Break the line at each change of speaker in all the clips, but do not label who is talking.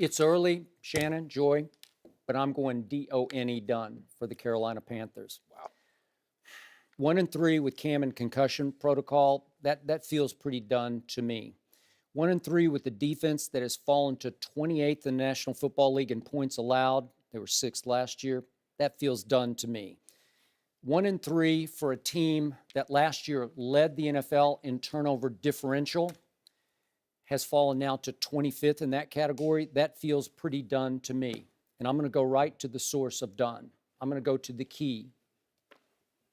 It's early, Shannon, Joy, but I'm going D-O-N-E, done for the Carolina Panthers.
Wow.
1-3 with Cam and concussion protocol, that feels pretty done to me. 1-3 with the defense that has fallen to 28th in the National Football League in points allowed. They were 6th last year. That feels done to me. 1-3 for a team that last year led the NFL in turnover differential, has fallen now to 25th in that category. That feels pretty done to me. And I'm going to go right to the source of done. I'm going to go to the key.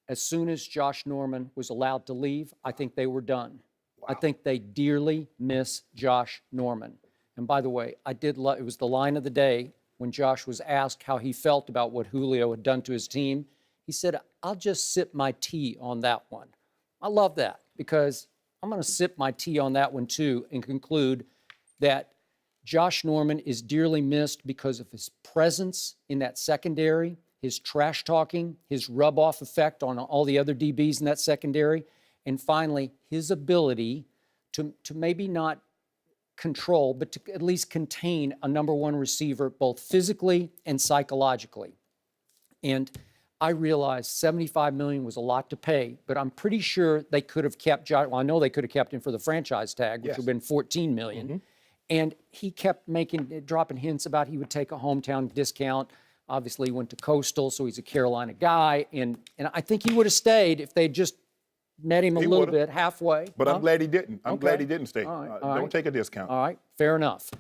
As soon as Josh Norman was allowed to leave, I think they were done. Wow. I think they dearly miss Josh Norman. And by the way, it was the line of the day when Josh was asked how he felt about what Julio had done to his team. He said, I'll just sip my tea on that one. I love that because I'm going to sip my tea on that one too and conclude that Josh Norman is dearly missed because of his presence in that secondary, his trash talking, his rub-off effect on all the other DBs in that secondary, and finally, his ability to maybe not control, but to at least contain a number one receiver, both physically and psychologically. And I realized $75 million was a lot to pay, but I'm pretty sure they could have kept Josh. Well, I know they could have kept him for the franchise tag, which would have been $14 million. Mm-hmm. And he kept dropping hints about he would take a hometown discount. Obviously, he went to Coastal, so he's a Carolina guy. And I think he would have stayed if they just met him a little bit halfway.
But I'm glad he didn't. I'm glad he didn't stay. Don't take a discount.
All right, fair enough.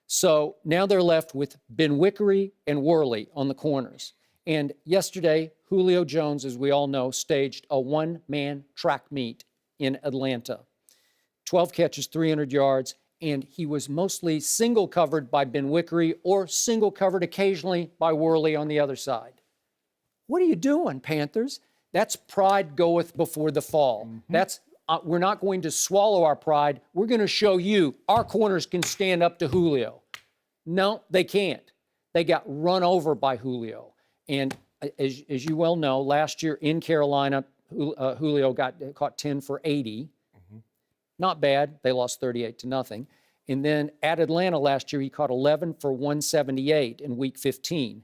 So now they're left with Ben Wickery and Worley on the corners. And yesterday, Julio Jones, as we all know, staged a one-man track meet in Atlanta. 12 catches, 300 yards, and he was mostly single-covered by Ben Wickery or single-covered occasionally by Worley on the other side. What are you doing, Panthers? That's pride goeth before the fall. Mm-hmm. That's we're not going to swallow our pride. We're going to show you our corners can stand up to Julio. No, they can't. They got run over by Julio. And as you well know, last year in Carolina, Julio got caught 10 for 80. Mm-hmm. Not bad. They lost 38-0. And then at Atlanta last year, he caught 11 for 178 in week 15.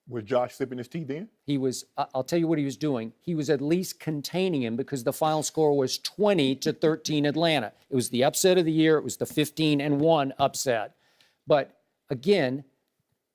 Was Josh sipping his tea then?
He was, I'll tell you what he was doing. He was at least containing him because the final score was 20-13 Atlanta. It was the upset of the year. It was the 15-1 upset. But again,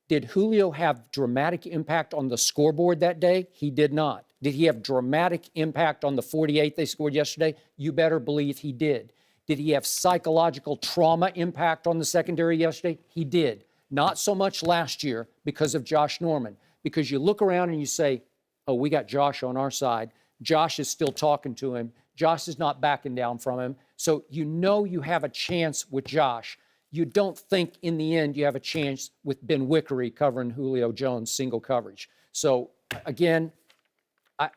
did Julio have dramatic impact on the scoreboard that day? He did not. Did he have dramatic impact on the 48 they scored yesterday? You better believe he did. Did he have psychological trauma impact on the secondary yesterday? He did. Not so much last year because of Josh Norman. Because you look around and you say, oh, we got Josh on our side. Josh is still talking to him. Josh is not backing down from him. So you know you have a chance with Josh. You don't think in the end you have a chance with Ben Wickery covering Julio Jones single coverage. So again,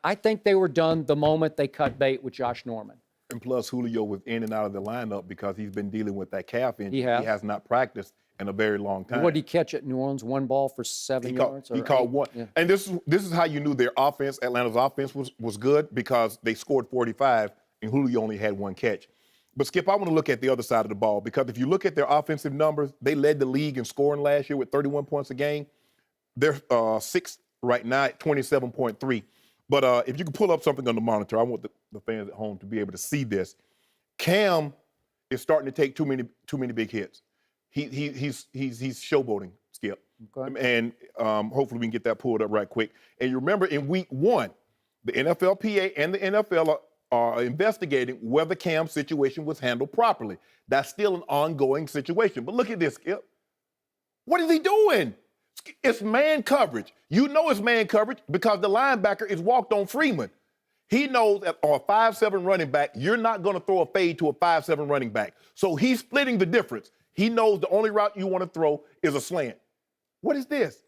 I think they were done the moment they cut bait with Josh Norman.
And plus Julio was in and out of the lineup because he's been dealing with that calf injury. He has not practiced in a very long time.
What did he catch at New Orleans? One ball for 7 yards?
He caught one. Yeah. And this is how you knew their offense, Atlanta's offense was good because they scored 45 and Julio only had one catch. But, Skip, I want to look at the other side of the ball because if you look at their offensive numbers, they led the league in scoring last year with 31 points a game. They're sixth right now at 27.3. But if you can pull up something on the monitor, I want the fans at home to be able to see this. Cam is starting to take too many big hits. He's showboating, Skip. Okay. And hopefully we can get that pulled up right quick. And you remember in week 1, the NFLPA and the NFL are investigating whether Cam's situation was handled properly. That's still an ongoing situation. But look at this, Skip. What is he doing? It's man coverage. You know it's man coverage because the linebacker is walked on Freeman. He knows that on a 5'7" running back, you're not going to throw a fade to a 5'7" running back. So he's splitting the difference. He knows the only route you want to throw is a slant. What is this?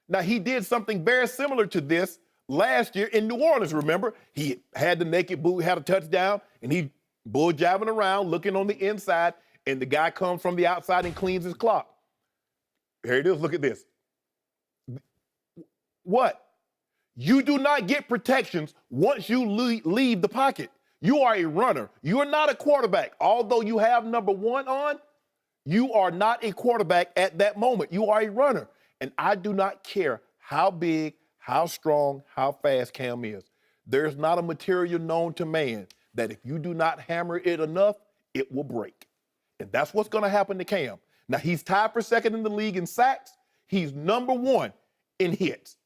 Now, he did something very similar to this last year in New Orleans, remember? He had the naked boot, had a touchdown, and he bull jabbing around, looking on the inside, and the guy comes from the outside and cleans his clock. Here it is. Look at this. What? You do not get protections once you leave the pocket. You are a runner. You are not a quarterback. Although you have number 1 on, You are not a quarterback at that moment. You are a runner. And I do not care how big, how strong, how fast Cam is. There's not a material known to man that if you do not hammer it enough, it will break. And that's what's going to happen to Cam. Now, he's tied for second in the league in sacks. He's number one in hits.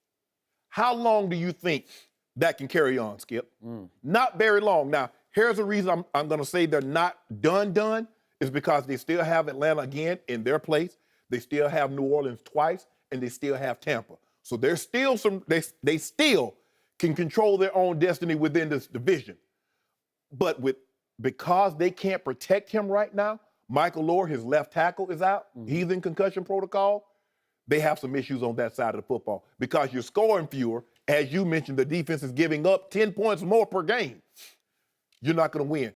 How long do you think that can carry on, Skip? Not very long. Now, here's the reason I'm going to say they're not done, is because they still have Atlanta again in their place. They still have New Orleans twice, and they still have Tampa. So there's still they still can control their own destiny within this division. But because they can't protect him right now, Michael Lord, his left tackle, is out. He's in concussion protocol. They have some issues on that side of the football because you're scoring fewer. As you mentioned, the defense is giving up 10 points more per game. You're not going to win.